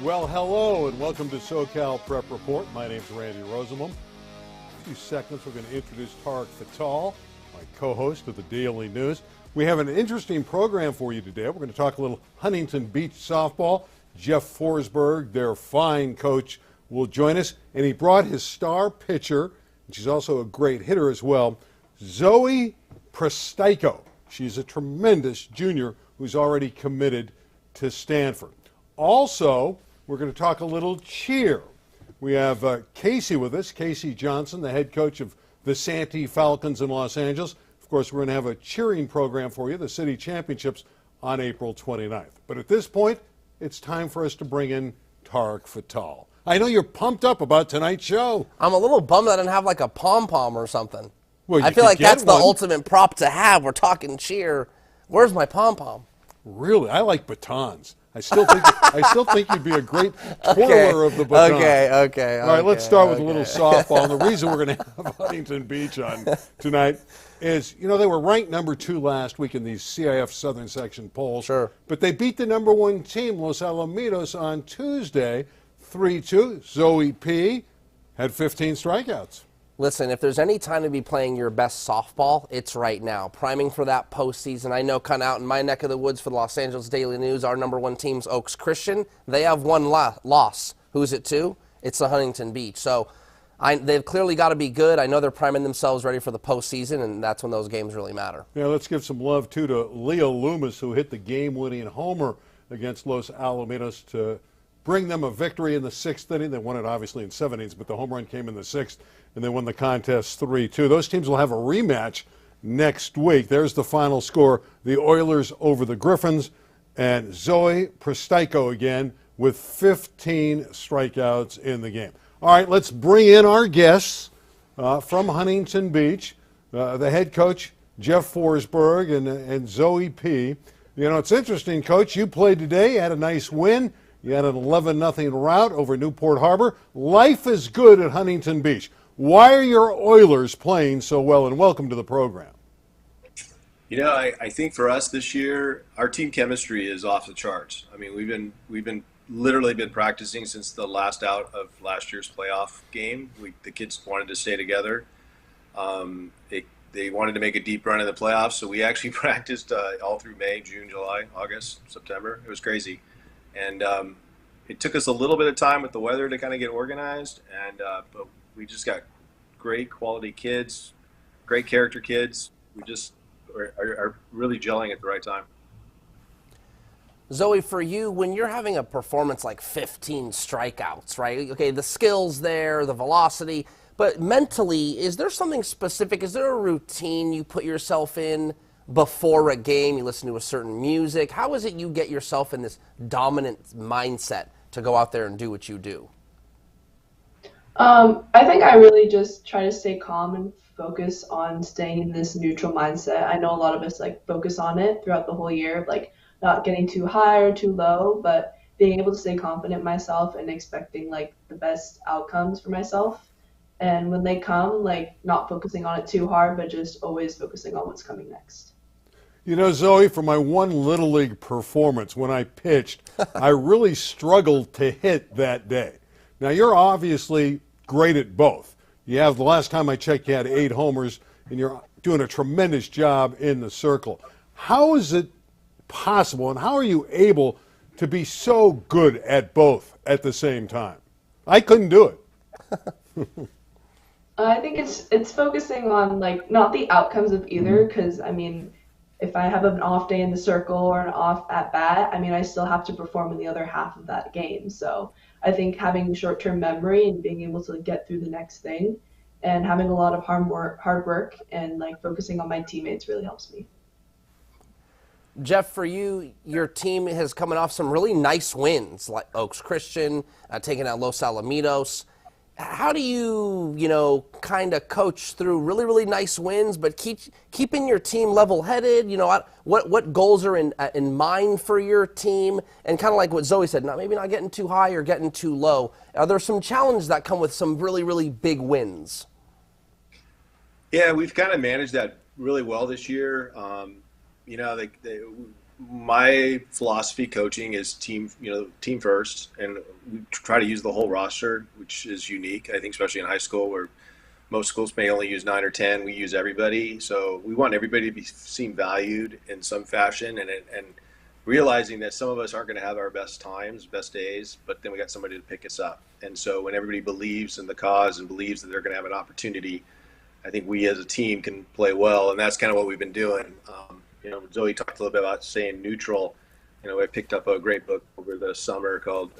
Well, hello, and welcome to SoCal Prep Report. My name's Randy Rosenbaum. In a few seconds, we're going to introduce Tarek Fatal, my co-host of the Daily News. We have an interesting program for you today. We're going to talk a little Huntington Beach softball. Jeff Forberg, their fine coach, will join us, and he brought his star pitcher, and she's also a great hitter as well, Zoe Prystajko. She's a tremendous junior who's already committed to Stanford. Also, we're going to talk a little cheer. We have Kaci with us, Kaci Johnson, the head coach of the Santee Falcons in Los Angeles. Of course, we're going to have a cheering program for you, the city championships, on April 29th. But at this point, it's time for us to bring in Tarek Fatal. I know you're pumped up about tonight's show. I'm a little bummed that I didn't have like a pom-pom or something. Well, I feel like that's the ultimate prop to have. We're talking cheer. Where's my pom-pom? Really? I like batons. I still think you'd be a great twirler of the baton. Okay. All right, let's start with a little softball. And the reason we're going to have Huntington Beach on tonight is, you know, they were ranked number 2 last week in these CIF Southern Section polls. Sure. But they beat the number 1 team, Los Alamitos, on Tuesday, 3-2. Zoe P. had 15 strikeouts. Listen, if there's any time to be playing your best softball, it's right now. Priming for that postseason. I know kind of out in my neck of the woods for the Los Angeles Daily News, our number 1 team's Oaks Christian. They have one loss. Who's it to? It's the Huntington Beach. So they've clearly got to be good. I know they're priming themselves ready for the postseason, and that's when those games really matter. Yeah, let's give some love, too, to Leo Loomis, who hit the game-winning homer against Los Alamitos to bring them a victory in the 6th inning. They won it, obviously, in 7 innings, but the home run came in the 6th, and they won the contest 3-2. Those teams will have a rematch next week. There's the final score. The Oilers over the Griffins, and Zoe Prystajko again with 15 strikeouts in the game. All right, let's bring in our guests from Huntington Beach, the head coach, Jeff Forberg, and Zoe P. You know, it's interesting, Coach. You played today, had a nice win. You had an 11-0 rout over Newport Harbor. Life is good at Huntington Beach. Why are your Oilers playing so well? And welcome to the program. You know, I think for us this year, our team chemistry is off the charts. I mean, we've been literally been practicing since the last out of last year's playoff game. The kids wanted to stay together. They wanted to make a deep run in the playoffs, so we actually practiced all through May, June, July, August, September. It was crazy. And it took us a little bit of time with the weather to kind of get organized, but we just got great quality kids, great character kids. We just are really gelling at the right time. Zoe, for you, when you're having a performance like 15 strikeouts, right? Okay, the skill's there, the velocity, but mentally, is there something specific? Is there a routine you put yourself in before a game? You listen to a certain music? How is it you get yourself in this dominant mindset to go out there and do what you do? I think I really just try to stay calm and focus on staying in this neutral mindset. I know a lot of us like focus on it throughout the whole year, like not getting too high or too low, but being able to stay confident in myself and expecting like the best outcomes for myself. And when they come, like not focusing on it too hard, but just always focusing on what's coming next. You know, Zoe, for my one Little League performance when I pitched, I really struggled to hit that day. Now, you're obviously great at both. You have, the last time I checked, you had 8 homers, and you're doing a tremendous job in the circle. How is it possible, and how are you able to be so good at both at the same time? I couldn't do it. I think it's focusing on like not the outcomes of either, because I mean, if I have an off day in the circle or an off at bat, I mean, I still have to perform in the other half of that game. So I think having short-term memory and being able to get through the next thing and having a lot of hard work and like focusing on my teammates really helps me. Jeff, for you, your team has coming off some really nice wins, like Oaks Christian, taking out Los Alamitos. How do you, kind of coach through really, really nice wins, but keeping your team level-headed? You know, what goals are in mind for your team? And kind of like what Zoe said, maybe not getting too high or getting too low. Are there some challenges that come with some really, really big wins? Yeah, we've kind of managed that really well this year. my philosophy coaching is team first, and we try to use the whole roster, which is unique. I think, especially in high school, where most schools may only use 9 or 10, we use everybody. So we want everybody to be seen valued in some fashion, and realizing that some of us aren't going to have our best times, best days, but then we got somebody to pick us up. And so when everybody believes in the cause and believes that they're going to have an opportunity, I think we as a team can play well, and that's kind of what we've been doing. Zoe talked a little bit about staying neutral. I picked up a great book over the summer called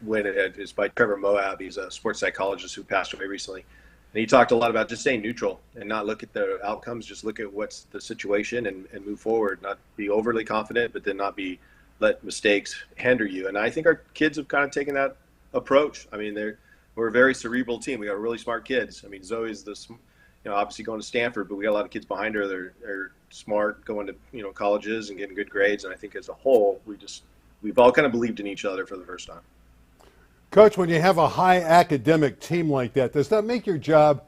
When It Had. It's by Trevor Moab. He's a sports psychologist who passed away recently. And he talked a lot about just staying neutral and not look at the outcomes, just look at what's the situation and move forward, not be overly confident, but then not let mistakes hinder you. And I think our kids have kind of taken that approach. I mean, we're a very cerebral team. We got really smart kids. I mean, Zoe's obviously going to Stanford, but we got a lot of kids behind her that are smart, going to colleges and getting good grades. And I think as a whole, we've all kind of believed in each other for the first time. Coach, when you have a high academic team like that, does that make your job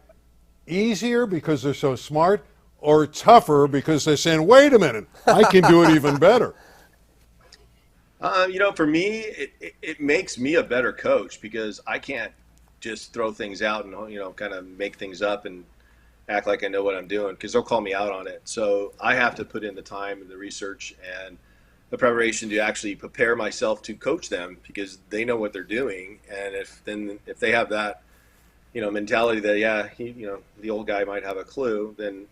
easier because they're so smart, or tougher because they're saying, wait a minute, I can do it even better? For me, it makes me a better coach because I can't just throw things out and, kind of make things up and act like I know what I'm doing, because they'll call me out on it. So I have to put in the time and the research and the preparation to actually prepare myself to coach them, because they know what they're doing. And if they have that, mentality that, the old guy might have a clue, then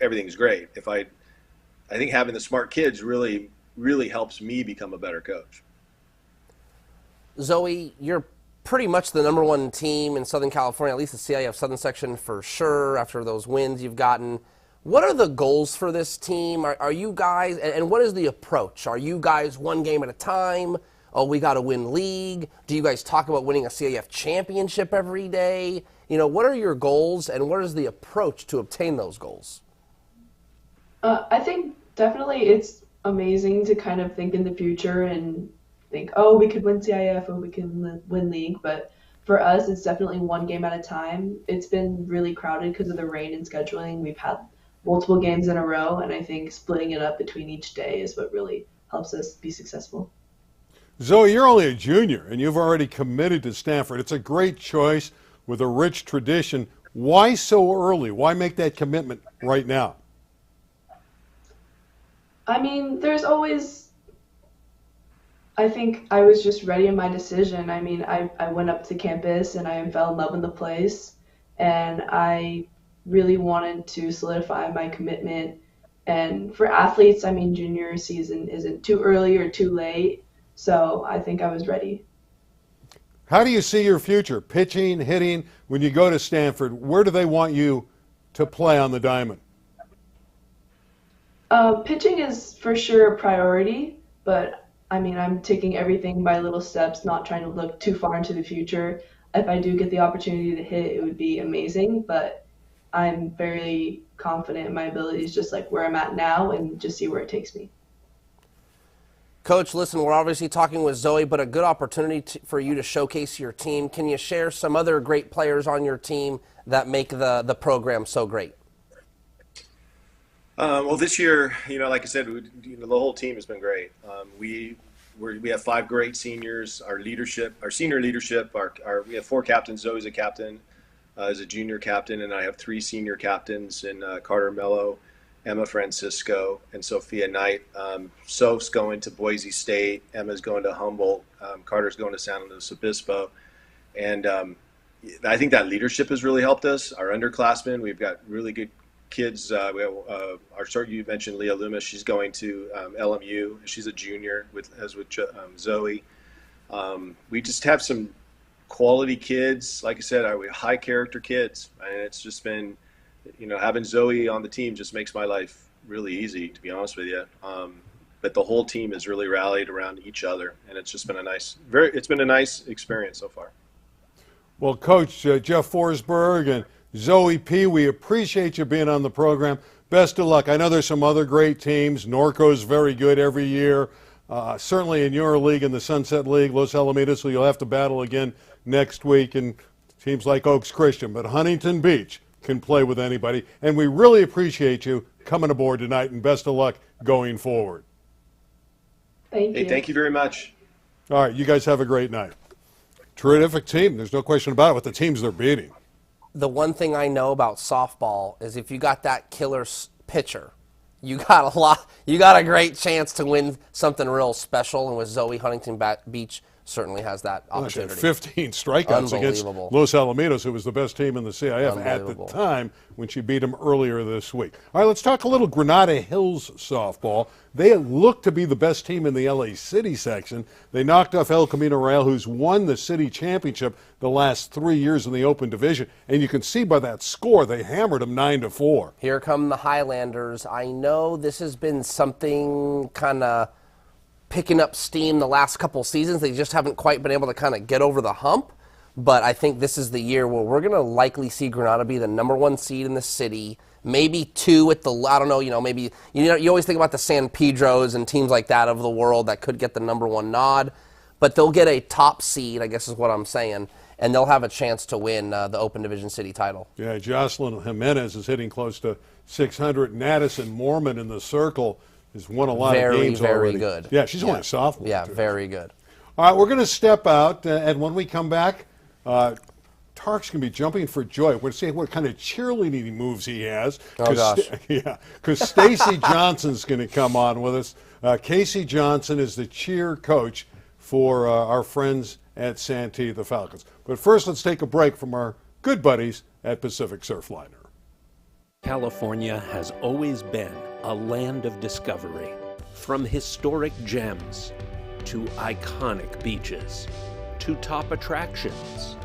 everything's great. I think having the smart kids really, really helps me become a better coach. Zoe, you're pretty much the number one team in Southern California, at least the CIF Southern section for sure, after those wins you've gotten. What are the goals for this team? Are you guys, and what is the approach? Are you guys one game at a time? Oh, we got to win league. Do you guys talk about winning a CIF championship every day? What are your goals, and what is the approach to obtain those goals? I think definitely it's amazing to kind of think in the future and think, oh, we could win CIF or we can win league. But for us, it's definitely one game at a time. It's been really crowded because of the rain and scheduling. We've had multiple games in a row, and I think splitting it up between each day is what really helps us be successful. Zoe, you're only a junior, and you've already committed to Stanford. It's a great choice with a rich tradition. Why so early? Why make that commitment right now? I mean, I think I was just ready in my decision. I mean, I went up to campus and I fell in love with the place, and I really wanted to solidify my commitment. And for athletes, I mean, junior season isn't too early or too late, so I think I was ready. How do you see your future, pitching, hitting, when you go to Stanford? Where do they want you to play on the diamond? Pitching is for sure a priority, but I mean, I'm taking everything by little steps, not trying to look too far into the future. If I do get the opportunity to hit, it would be amazing, but I'm very confident in my abilities, just like where I'm at now, and just see where it takes me. Coach, listen, we're obviously talking with Zoe, but a good opportunity for you to showcase your team. Can you share some other great players on your team that make the program so great? Well, this year, like I said, the whole team has been great. We have 5 great seniors. Our senior leadership, we have 4 captains. Zoe's a captain. As a junior captain, and I have 3 senior captains in Carter Mello, Emma Francisco, and Sophia Knight. Soph's going to Boise State, Emma's going to Humboldt, Carter's going to San Luis Obispo. And I think that leadership has really helped us. Our underclassmen, we've got really good kids. We have you mentioned Leah Loomis. She's going to LMU. She's a junior with Zoe. We just have some quality kids. Like I said, high character kids, and it's just been, having Zoe on the team just makes my life really easy, to be honest with you. But the whole team has really rallied around each other, and it's just been a nice experience so far. Well, Coach Jeff Forberg and Zoe P., we appreciate you being on the program. Best of luck. I know there's some other great teams. Norco's very good every year. Certainly in your league, in the Sunset League, Los Alamitos, so you'll have to battle again next week, and teams like Oaks Christian. But Huntington Beach can play with anybody, and we really appreciate you coming aboard tonight, and best of luck going forward. Thank you. Hey, thank you very much. All right, you guys have a great night. Terrific team. There's no question about it with the teams they're beating. The one thing I know about softball is if you got that killer pitcher, you got a great chance to win something real special. And with Zoe, Huntington Beach certainly has that opportunity. 15 strikeouts against Los Alamitos, who was the best team in the CIF at the time when she beat them earlier this week. All right, let's talk a little Granada Hills softball. They look to be the best team in the LA City section. They knocked off El Camino Real, who's won the city championship the last 3 years in the Open Division. And you can see by that score, they hammered them 9-4. Here come the Highlanders. I know this has been something kind of picking up steam the last couple seasons. They just haven't quite been able to kind of get over the hump. But I think this is the year where we're going to likely see Granada be the #1 seed in the city. Maybe 2 at the, I don't know, maybe, you always think about the San Pedros and teams like that of the world that could get the #1 nod. But they'll get a top seed, I guess is what I'm saying, and they'll have a chance to win the Open Division City title. Yeah, Jocelyn Jimenez is hitting close to 600. And Addison Mormon in the circle has won a lot of games already. Very good. Yeah, she's only a sophomore. Yeah, too. very good. All right, we're going to step out, and when we come back, Tarek's going to be jumping for joy. We're going to see what kind of cheerleading moves he has. Oh, gosh. Because Stacy Johnson's going to come on with us. Kaci Johnson is the cheer coach for our friends at Santee, the Falcons. But first, let's take a break from our good buddies at Pacific Surfliner. California has always been a land of discovery. From historic gems to iconic beaches to top attractions.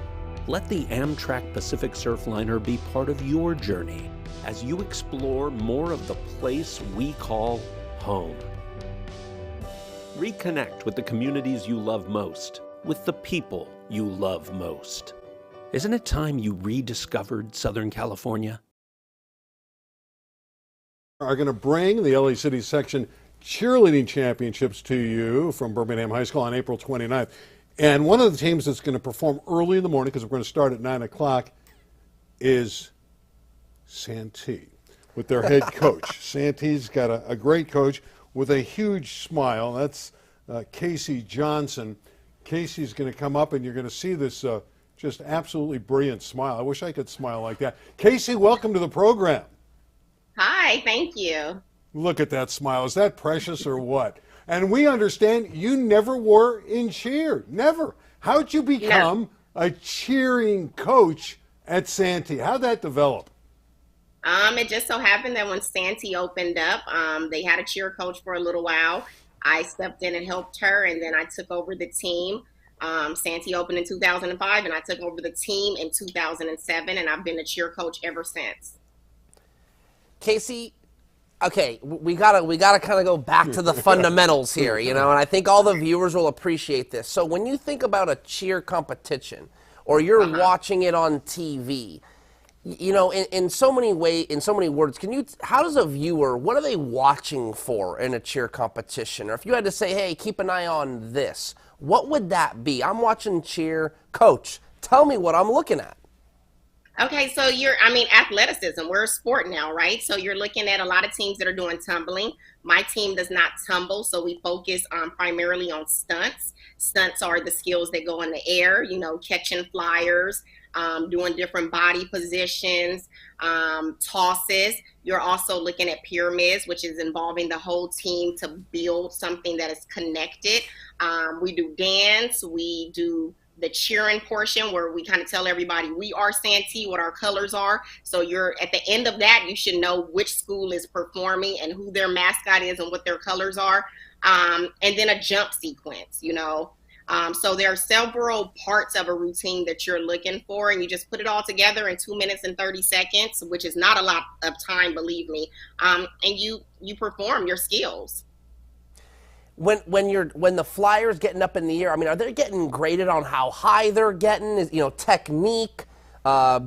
Let the Amtrak Pacific Surfliner be part of your journey as you explore more of the place we call home. Reconnect with the communities you love most, with the people you love most. Isn't it time you rediscovered Southern California? Are going to bring the LA City section cheerleading championships to you from Birmingham High School on April 29th. And one of the teams that's going to perform early in the morning, because we're going to start at 9 o'clock, is Santee with their head coach. Santee's got a great coach with a huge smile. That's Kaci Johnson. Casey's going to come up, and you're going to see this just absolutely brilliant smile. I wish I could smile like that. Kaci, welcome to the program. Hi, thank you. Look at that smile. Is that precious or what? And we understand you never were in cheer. Never. How'd you become a cheering coach at Santee? How'd that develop? It just so happened that when Santee opened up, they had a cheer coach for a little while. I stepped in and helped her, and then I took over the team. Santee opened in 2005, and I took over the team in 2007, and I've been a cheer coach ever since. Kaci, okay, we gotta kind of go back to the fundamentals here, and I think all the viewers will appreciate this. So when you think about a cheer competition, or you're watching it on TV, in so many ways, in so many words, how does a viewer, what are they watching for in a cheer competition? Or if you had to say, hey, keep an eye on this, what would that be? I'm watching cheer, coach, tell me what I'm looking at. Okay, so athleticism, we're a sport now, right? So you're looking at a lot of teams that are doing tumbling. My team does not tumble, so we focus primarily on stunts. Stunts are the skills that go in the air, catching flyers, doing different body positions, tosses. You're also looking at pyramids, which is involving the whole team to build something that is connected. We do dance, we do the cheering portion where we kind of tell everybody we are Santee, what our colors are. So you're at the end of that, you should know which school is performing and who their mascot is and what their colors are. And then a jump sequence, So there are several parts of a routine that you're looking for, and you just put it all together in 2 minutes and 30 seconds, which is not a lot of time, believe me. And you perform your skills. When the flyer's getting up in the air, are they getting graded on how high they're getting? Is technique,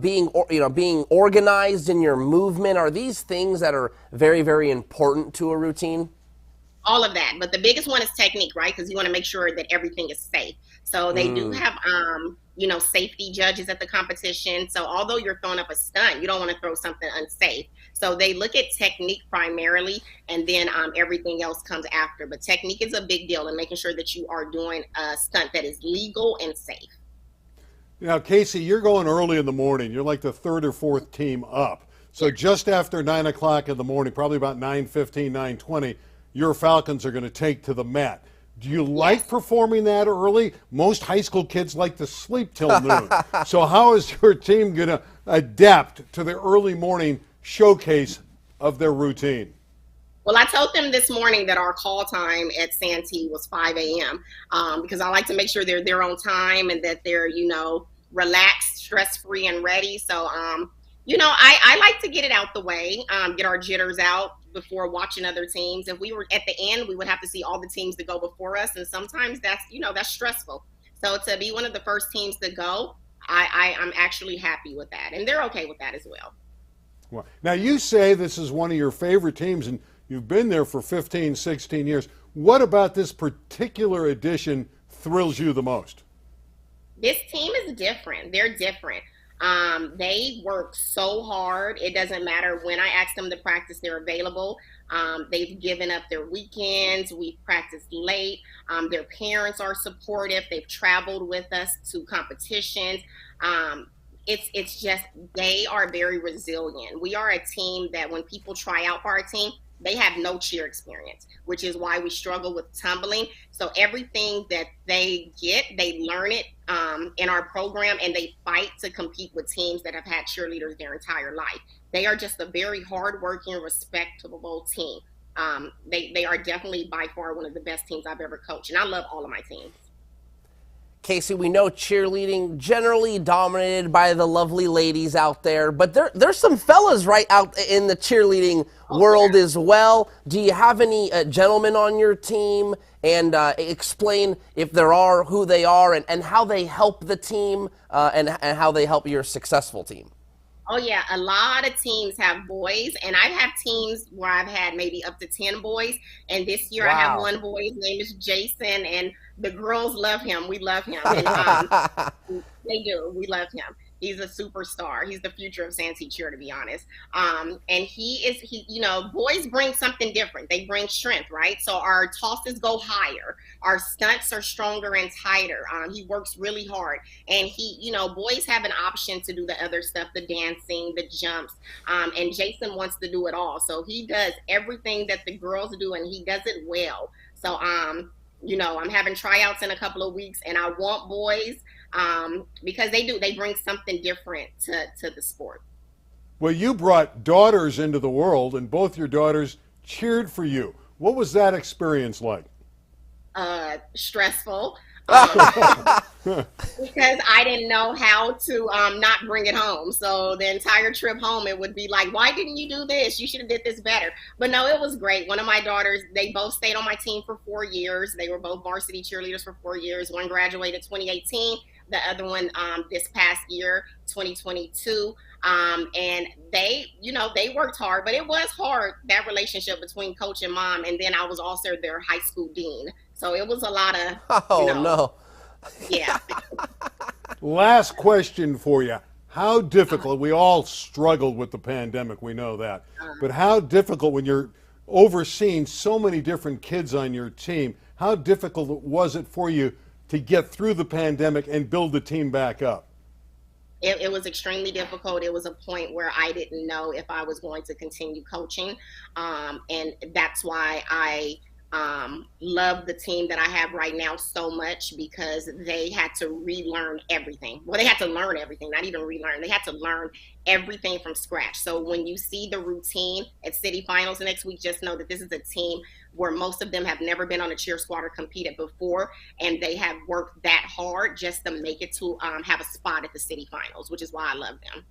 being organized in your movement? Are these things that are very, very important to a routine? All of that, but the biggest one is technique, right? Because you want to make sure that everything is safe. So they do have, safety judges at the competition. So although you're throwing up a stunt, you don't want to throw something unsafe. So they look at technique primarily, and then everything else comes after. But technique is a big deal, and making sure that you are doing a stunt that is legal and safe. Now, Kaci, you're going early in the morning. You're like the third or fourth team up. So just after 9 o'clock in the morning, probably about 9:15, 9:20, your Falcons are going to take to the mat. Do you like performing that early? Most high school kids like to sleep till noon. So how is your team going to adapt to the early morning showcase of their routine? Well, I told them this morning that our call time at Santee was 5 a.m. Because I like to make sure they're there on time and that they're, relaxed, stress-free, and ready. So, I like to get it out the way, get our jitters out before watching other teams. If we were at the end, we would have to see all the teams that go before us, and sometimes that's stressful. So to be one of the first teams to go, I'm actually happy with that, and they're okay with that as well. Well, now you say this is one of your favorite teams, and you've been there for 15, 16 years. What about this particular edition thrills you the most? This team is different. They're different. They work so hard. It doesn't matter when I ask them to practice, they're available. They've given up their weekends. We've practiced late. Their parents are supportive. They've traveled with us to competitions. It's just, they are very resilient. We are a team that when people try out for our team, they have no cheer experience, which is why we struggle with tumbling. So everything that they get, they learn it in our program, and they fight to compete with teams that have had cheerleaders their entire life. They are just a very hardworking, respectable team. They are definitely by far one of the best teams I've ever coached, and I love all of my teams. Kaci, we know cheerleading generally dominated by the lovely ladies out there, but there's some fellas right out in the cheerleading world as well. Do you have any gentlemen on your team? And explain, if there are, who they are, and how they help the team, and how they help your successful team. Oh, yeah. A lot of teams have boys, and I have teams where I've had maybe up to 10 boys. And this year I have one boy. His name is Jason, and the girls love him. We love him. And, they do. We love him. He's a superstar. He's the future of Santee cheer, to be honest. And boys bring something different. They bring strength, right? So our tosses go higher. Our stunts are stronger and tighter. He works really hard. And boys have an option to do the other stuff, the dancing, the jumps. And Jason wants to do it all. So he does everything that the girls do, and he does it well. So, I'm having tryouts in a couple of weeks, and I want boys because they bring something different to the sport. Well, you brought daughters into the world, and both your daughters cheered for you. What was that experience like? Stressful. Because I didn't know how to not bring it home. So the entire trip home, it would be like, why didn't you do this? You should have did this better. But no, it was great. One of my daughters, they both stayed on my team for 4 years. They were both varsity cheerleaders for 4 years. One graduated 2018. The other one this past year, 2022. And they worked hard, but it was hard, that relationship between coach and mom. And then I was also their high school dean. So it was a lot of, no. Yeah. Last question for you. How difficult, we all struggled with the pandemic, we know that, but how difficult when you're overseeing so many different kids on your team, how difficult was it for you to get through the pandemic and build the team back up? It was extremely difficult. It was a point where I didn't know if I was going to continue coaching. And that's why I love the team that I have right now so much, because they had to relearn everything. Well, they had to learn everything, not even relearn. They had to learn everything from scratch. So when you see the routine at city finals next week, just know that this is a team where most of them have never been on a cheer squad or competed before, and they have worked that hard just to make it to have a spot at the city finals, which is why I love them.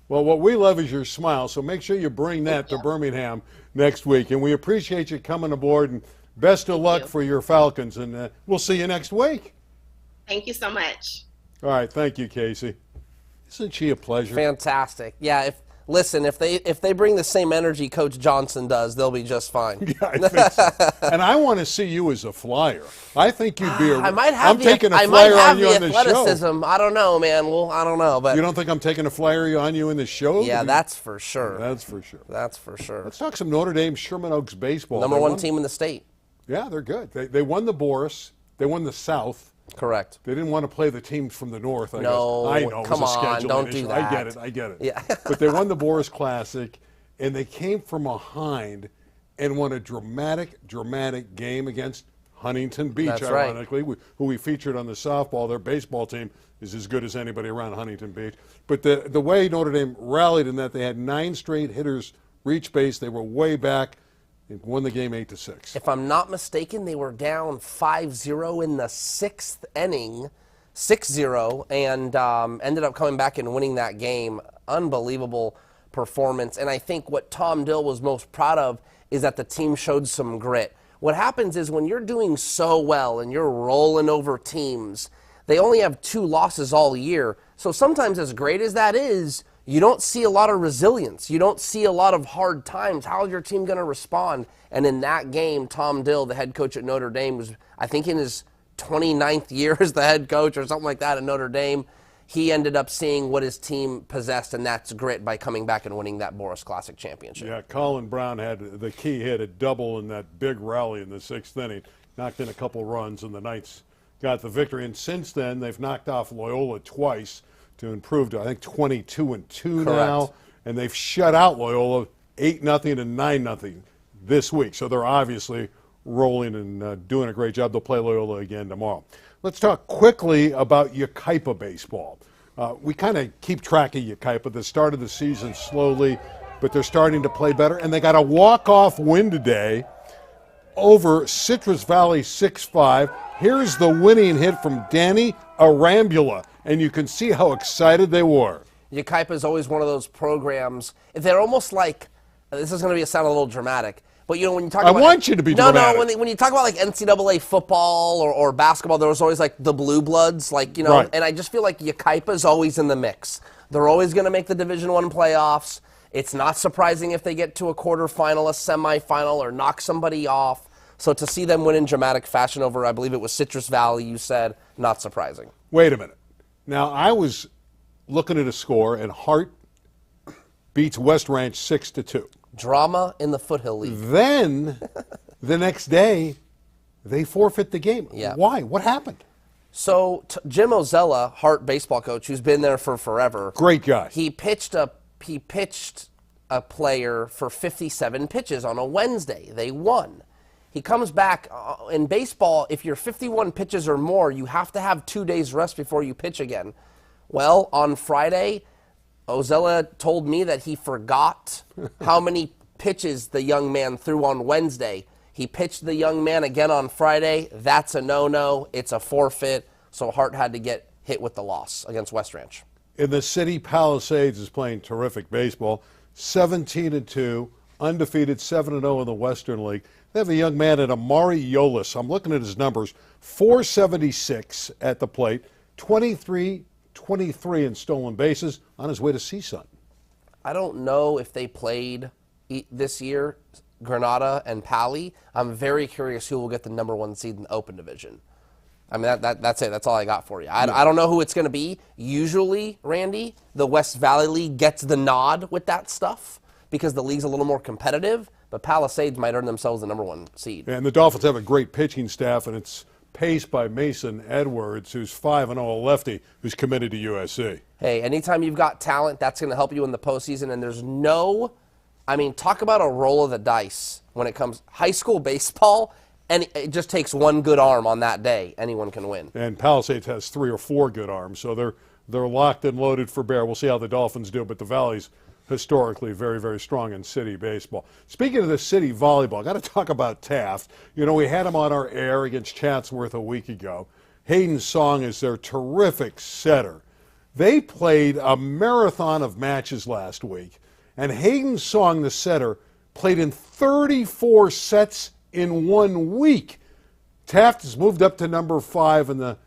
Well, what we love is your smile, so make sure you bring that to Birmingham next week. And we appreciate you coming aboard, and best of luck for your Falcons, and we'll see you next week. Thank you so much. All right, thank you, Kaci. Isn't she a pleasure? Fantastic. Yeah, Listen, if they bring the same energy Coach Johnson does, they'll be just fine. Yeah, I think so. And I want to see you as a flyer. I think you'd be I might have I'm taking a flyer on you on the show. athleticism. I don't know, man. Well, I don't know, but you don't think I'm taking a flyer on you in the show? yeah, that's for sure. That's for sure. That's for sure. Let's talk some Notre Dame Sherman Oaks baseball. Number one team in the state. Yeah, they're good. They won the Boris. They won the South. Correct. They didn't want to play the teams from the North, I No, guess. I know, come it was a on, scheduling don't issue. do that. I get it. Yeah. But they won the Boris Classic, and they came from behind and won a dramatic game against Huntington Beach, That's right. ironically, who we featured on the softball. Their baseball team is as good as anybody around Huntington Beach. But the way Notre Dame rallied in that, they had 9 straight hitters reach base. They were way back. They won the game 8-6. If I'm not mistaken, they were down 5-0 in the 6th inning, 6-0, and ended up coming back and winning that game. Unbelievable performance. And I think what Tom Dill was most proud of is that the team showed some grit. What happens is when you're doing so well and you're rolling over teams, they only have 2 losses all year. So sometimes, as great as that is, you don't see a lot of resilience. You don't see a lot of hard times. How is your team going to respond? And in that game, Tom Dill, the head coach at Notre Dame, was, I think, in his 29th year as the head coach or something like that at Notre Dame. He ended up seeing what his team possessed, and that's grit, by coming back and winning that Boris Classic championship. Yeah, Colin Brown had the key hit, a double in that big rally in the 6th inning, knocked in a couple runs, and the Knights got the victory. And since then, they've knocked off Loyola twice to improve to, I think, 22-2 now. And they've shut out Loyola 8-0 and 9-0 this week. So they're obviously rolling and doing a great job. They'll play Loyola again tomorrow. Let's talk quickly about Yucaipa baseball. We kind of keep track of Yucaipa. They started the season slowly, but they're starting to play better. And they got a walk-off win today over Citrus Valley 6-5. Here's the winning hit from Danny Arambula, and you can see how excited they were. Yucaipa is always one of those programs. They're almost like, this is going to sound a little dramatic, but when you talk about... I want you to be dramatic. No, when you talk about like NCAA football or basketball, there was always like the blue bloods, Right. And I just feel like Yucaipa is always in the mix. They're always going to make the Division I playoffs. It's not surprising if they get to a quarterfinal, a semifinal, or knock somebody off. So to see them win in dramatic fashion over, I believe it was Citrus Valley, you said, not surprising. Wait a minute. Now, I was looking at a score, and Hart beats West Ranch 6-2. Drama in the Foothill League. Then, the next day, they forfeit the game. Yeah. Why? What happened? So Jim Ozella, Hart baseball coach, who's been there for forever. Great guy. He pitched a player for 57 pitches on a Wednesday. They won. He comes back. In baseball, if you're 51 pitches or more, you have to have 2 days rest before you pitch again. Well, on Friday, Ozella told me that he forgot how many pitches the young man threw on Wednesday. He pitched the young man again on Friday. That's a no-no. It's a forfeit. So Hart had to get hit with the loss against West Ranch. In the city, Palisades is playing terrific baseball. 17-2, undefeated, 7-0 in the Western League. They have a young man at Amari Yolis. I'm looking at his numbers. 476 at the plate, 23 in stolen bases, on his way to CSUN. I don't know if they played this year, Granada and Pali. I'm very curious who will get the number 1 seed in the Open Division. I mean, that's it. That's all I got for you. I don't know who it's going to be. Usually, Randy, the West Valley League gets the nod with that stuff because the league's a little more competitive, but Palisades might earn themselves the number 1 seed. And the Dolphins have a great pitching staff, and it's paced by Mason Edwards, who's 5-0, a lefty, who's committed to USC. Hey, anytime you've got talent, that's going to help you in the postseason, and there's talk about a roll of the dice when it comes high school baseball. And it just takes one good arm on that day. Anyone can win. And Palisades has 3 or 4 good arms, so they're locked and loaded for bear. We'll see how the Dolphins do, but the Valley's historically very, very strong in city baseball. Speaking of the city volleyball, I got to talk about Taft. We had him on our air against Chatsworth a week ago. Hayden Song is their terrific setter. They played a marathon of matches last week, and Hayden Song, the setter, played in 34 sets in 1 week. Taft has moved up to number 5 in the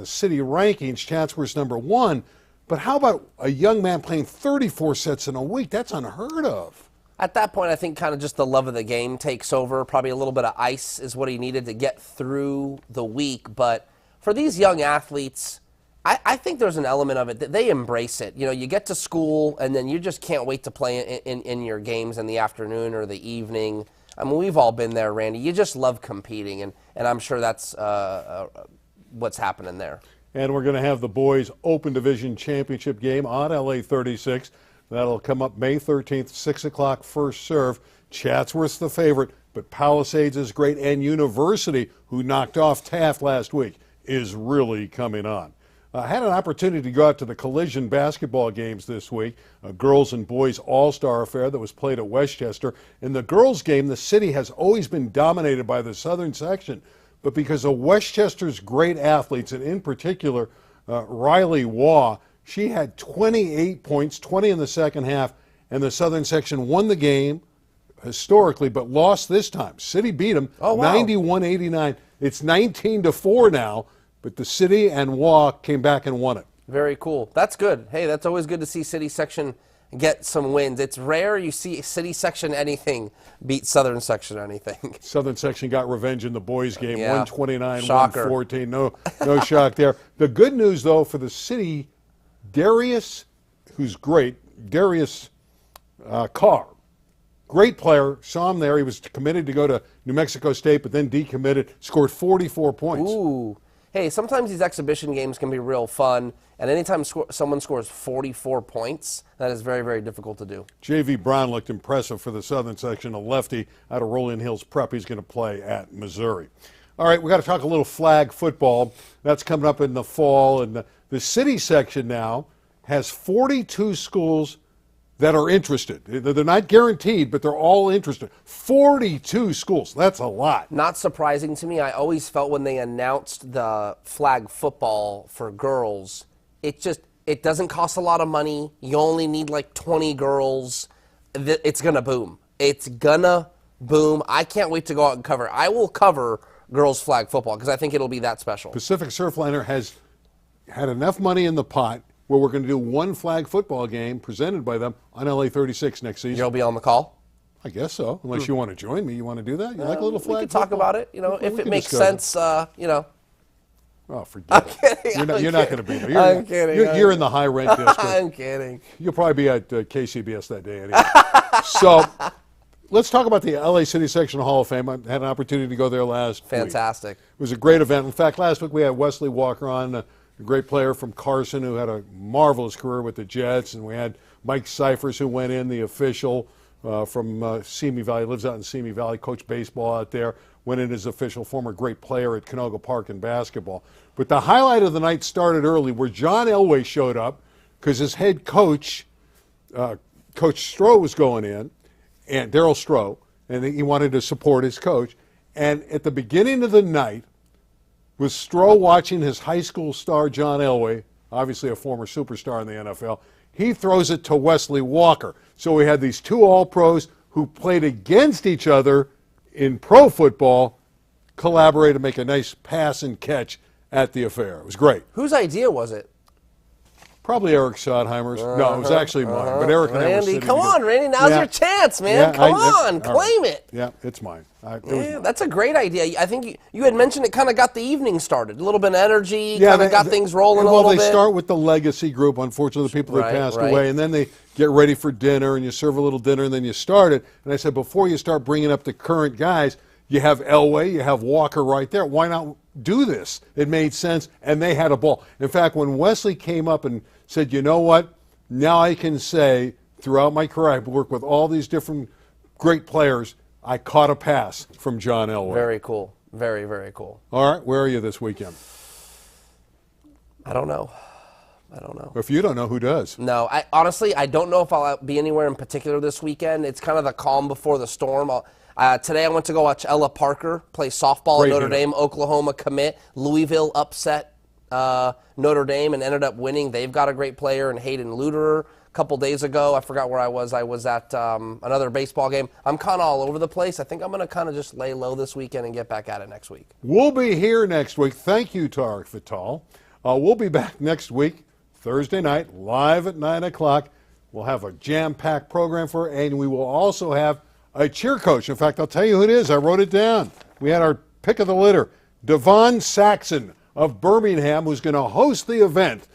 city rankings. Chatsworth's number 1, But how about a young man playing 34 sets in a week? That's unheard of. At that point, I think kind of just the love of the game takes over. Probably a little bit of ice is what he needed to get through the week. But for these young athletes, I think there's an element of it that they embrace it. You get to school, and then you just can't wait to play in your games in the afternoon or the evening. I mean, we've all been there, Randy. You just love competing, and I'm sure that's what's happening there. And we're going to have the boys' Open Division Championship game on LA 36. That'll come up May 13th, 6 o'clock, first serve. Chatsworth's the favorite, but Palisades is great, and University, who knocked off Taft last week, is really coming on. I had an opportunity to go out to the Collision basketball games this week, a girls and boys all-star affair that was played at Westchester. In the girls' game, the city has always been dominated by the southern section, but because of Westchester's great athletes, and in particular Riley Waugh, she had 28 points, 20 in the second half, and the southern section won the game historically, but lost this time. City beat them 91-89. It's 19-4 now. But the city and Waugh came back and won it. Very cool. That's good. Hey, that's always good to see city section get some wins. It's rare you see city section anything beat southern section anything. Southern section got revenge in the boys' game, Yeah. 129, Shocker. 114. No shock there. The good news, though, for the city, Darius, who's great, Darius Carr, great player. Saw him there. He was committed to go to New Mexico State, but then decommitted, scored 44 points. Ooh. Hey, sometimes these exhibition games can be real fun, and anytime someone scores 44 points, that is very, very difficult to do. J.V. Brown looked impressive for the southern section, a lefty out of Rolling Hills Prep. He's going to play at Missouri. All right, we got to talk a little flag football. That's coming up in the fall, and the city section now has 42 schools that are interested. They're not guaranteed, but they're all interested. 42 schools. That's a lot. Not surprising to me. I always felt when they announced the flag football for girls, it doesn't cost a lot of money. You only need like 20 girls. It's going to boom. It's going to boom. I can't wait to go out and cover. I will cover girls flag football because I think it'll be that special. Pacific Surfliner has had enough money in the pot where we're going to do one flag football game presented by them on LA 36 next season. You'll be on the call? I guess so, unless you want to join me. You want to do that? You like a little flag We could talk football? about it, if we it can makes discuss sense, Oh, forget it. You're not going to be there. I'm kidding. You're in the high rent district. I'm kidding. You'll probably be at KCBS that day anyway. So let's talk about the LA City Section Hall of Fame. I had an opportunity to go there last week. Fantastic. It was a great event. In fact, last week we had Wesley Walker on, a great player from Carson who had a marvelous career with the Jets, and we had Mike Cyphers who went in, the official from Simi Valley, lives out in Simi Valley, coached baseball out there, went in as official, former great player at Canoga Park in basketball. But the highlight of the night started early where John Elway showed up because his head coach, Coach Stroh, was going in, and Darryl Stroh, and he wanted to support his coach. And at the beginning of the night, with Stroh watching his high school star, John Elway, obviously a former superstar in the NFL, he throws it to Wesley Walker. So we had these two All-Pros who played against each other in pro football, collaborate to make a nice pass and catch at the affair. It was great. Whose idea was it? Probably Eric Schottheimer's. No, it was actually mine. But Eric and I were Randy, sitting come together. on, Randy. Now's your chance, man. Yeah, come all on, right. claim it. Yeah, it's mine. It was Yeah, mine. that's a great idea. I think you had mentioned it kind of got the evening started. A little bit of energy, kind of got things rolling a little bit. Well, they start with the legacy group, unfortunately, the people that passed away, and then they get ready for dinner, and you serve a little dinner, and then you start it. And I said, before you start bringing up the current guys, you have Elway, you have Walker right there. Why not do this? It made sense, and they had a ball. In fact, when Wesley came up and said, you know what, now I can say throughout my career, I've worked with all these different great players, I caught a pass from John Elway. Very cool. Very, very cool. All right, where are you this weekend? I don't know. If you don't know, who does? No, honestly, I don't know if I'll be anywhere in particular this weekend. It's kind of the calm before the storm. Today I went to go watch Ella Parker play softball at Notre Dame. Oklahoma commit. Louisville upset Notre Dame and ended up winning. They've got a great player in Hayden Luderer. A couple days ago, I forgot where I was. I was at another baseball game. I'm kind of all over the place. I think I'm going to kind of just lay low this weekend and get back at it next week. We'll be here next week. Thank you, Tarek Fatal. We'll be back next week Thursday night, live at 9 o'clock. We'll have a jam-packed program for her, and we will also have a cheer coach. In fact, I'll tell you who it is. I wrote it down. We had our pick of the litter. Devon Saxon of Birmingham, who's going to host the event.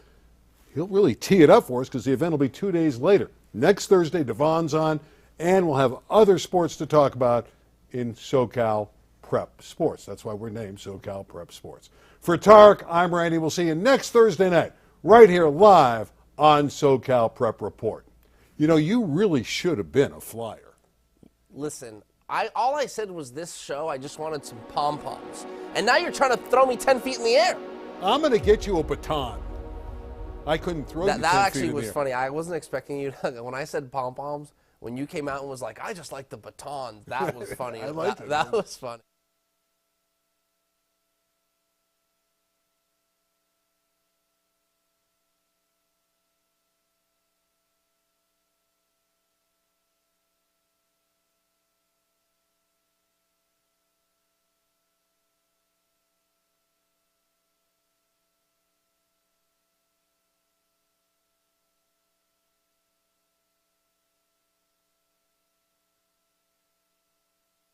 He'll really tee it up for us because the event will be 2 days later. Next Thursday, Devon's on, and we'll have other sports to talk about in SoCal Prep Sports. That's why we're named SoCal Prep Sports. For Tarek, I'm Randy. We'll see you next Thursday night, right here live on SoCal Prep Report. You know, you really should have been a flyer. Listen, all I said was this show, I just wanted some pom-poms. And now you're trying to throw me 10 feet in the air. I'm going to get you a baton. I couldn't throw you 10 feet in the air. That actually was funny. I wasn't expecting you to, when I said pom-poms, when you came out and was like, I just like the batons, that was funny. I liked it. That was funny.